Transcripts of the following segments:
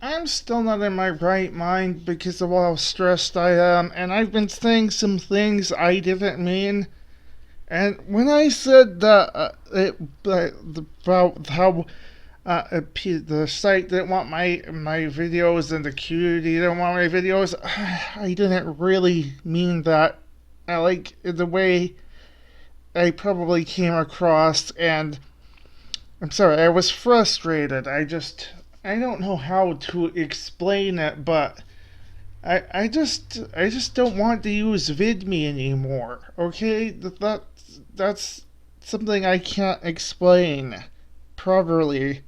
I'm still not in my right mind because of how stressed I am, and I've been saying some things I didn't mean. And when I said that about how the site didn't want my videos and the community didn't want my videos, I didn't really mean that. I like the way I probably came across, and I'm sorry, I was frustrated. I don't know how to explain it, but I just don't want to use VidMe anymore. Okay, that's something I can't explain properly,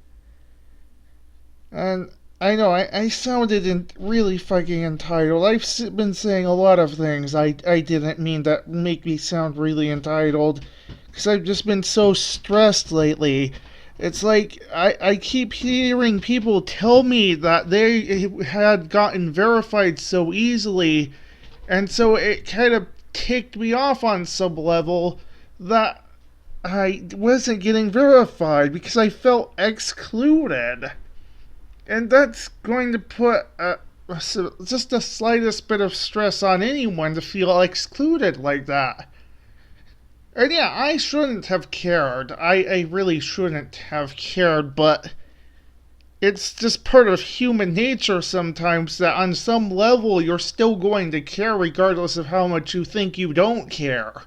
and I know I sounded really fucking entitled. I've been saying a lot of things I didn't mean that make me sound really entitled, because I've just been so stressed lately. It's like I keep hearing people tell me that they had gotten verified so easily, and so it kind of ticked me off on some level that I wasn't getting verified because I felt excluded. And that's going to put just the slightest bit of stress on anyone to feel excluded like that. And yeah, I shouldn't have cared. I really shouldn't have cared, but it's just part of human nature sometimes that on some level you're still going to care regardless of how much you think you don't care.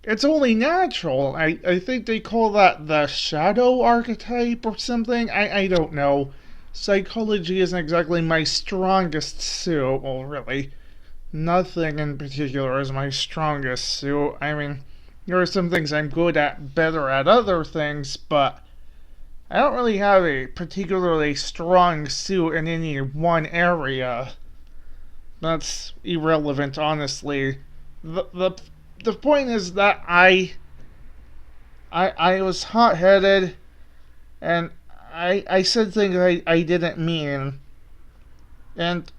It's only natural. I think they call that the shadow archetype or something. I don't know. Psychology isn't exactly my strongest suit. Well, really, nothing in particular is my strongest suit. I mean, there are some things I'm good at, better at other things, but I don't really have a particularly strong suit in any one area. That's irrelevant, honestly. The point is that I was hot headed and I said things I didn't mean, and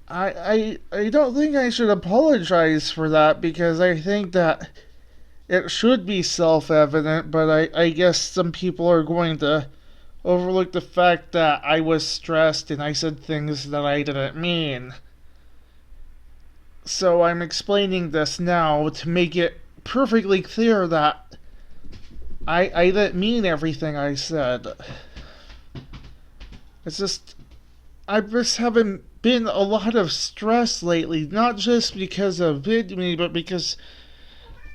I don't think I should apologize for that because I think that it should be self evident, but I guess some people are going to overlook the fact that I was stressed and I said things that I didn't mean. So I'm explaining this now to make it perfectly clear that I didn't mean everything I said. It's just I've just having been a lot of stress lately, not just because of VidMe, but because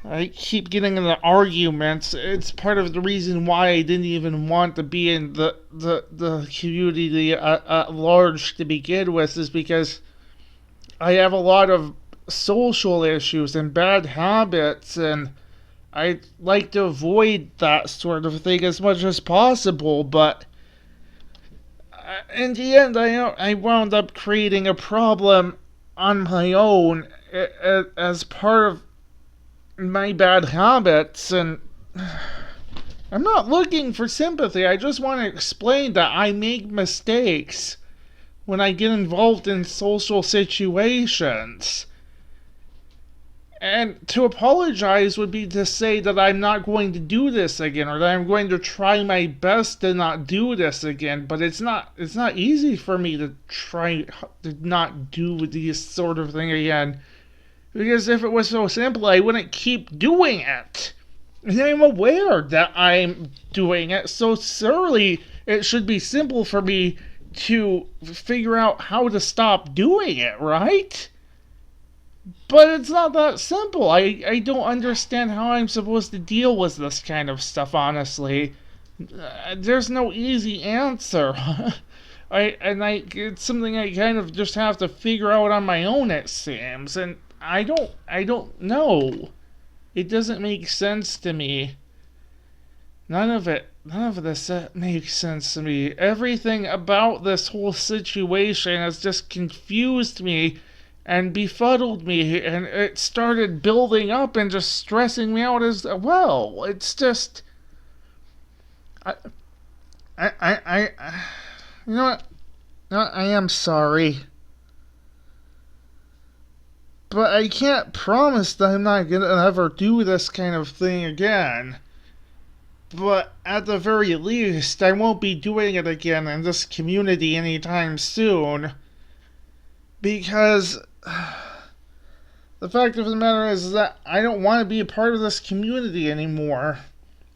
I keep getting into arguments. It's part of the reason why I didn't even want to be in the community at large to begin with, is because I have a lot of social issues and bad habits, and I like to avoid that sort of thing as much as possible, but in the end, I wound up creating a problem on my own as part of my bad habits, and I'm not looking for sympathy. I just want to explain that I make mistakes when I get involved in social situations. And to apologize would be to say that I'm not going to do this again, or that I'm going to try my best to not do this again. But it's not easy for me to try to not do this sort of thing again. Because if it was so simple, I wouldn't keep doing it. And I'm aware that I'm doing it, so surely it should be simple for me to figure out how to stop doing it, right? But it's not that simple. I don't understand how I'm supposed to deal with this kind of stuff, honestly. There's no easy answer. It's something I kind of just have to figure out on my own, it seems. And I don't know. It doesn't make sense to me. None of this makes sense to me. Everything about this whole situation has just confused me and befuddled me, and it started building up and just stressing me out as well. It's just, I, I you know what? I am sorry, but I can't promise that I'm not gonna ever do this kind of thing again. but at the very least, I won't be doing it again in this community anytime soon. Because the fact of the matter is that I don't want to be a part of this community anymore.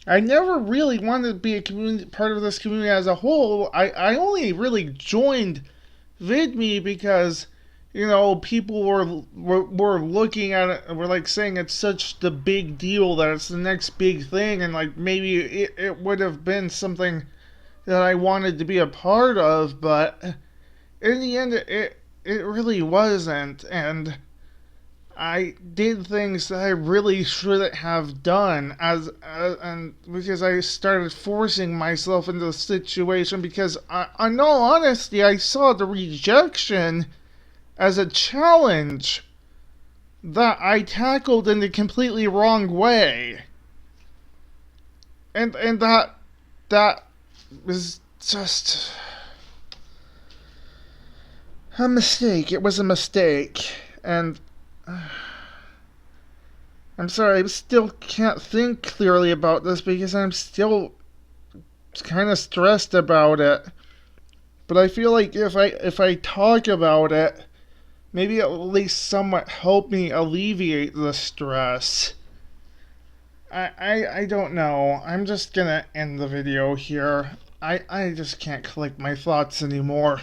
I never really wanted to be a community part of this community as a whole. I only really joined VidMe because people were looking at it and were like saying it's such the big deal that it's the next big thing, and like maybe it would have been something that I wanted to be a part of, but in the end it really wasn't, and I did things that I really shouldn't have done and because I started forcing myself into the situation because in all honesty I saw the rejection as a challenge that I tackled in the completely wrong way. And that was just a mistake. It was a mistake. And I'm sorry, I still can't think clearly about this because I'm still kind of stressed about it. But I feel like if I talk about it, maybe at least somewhat help me alleviate the stress. I don't know. I'm just gonna end the video here. I just can't collect my thoughts anymore.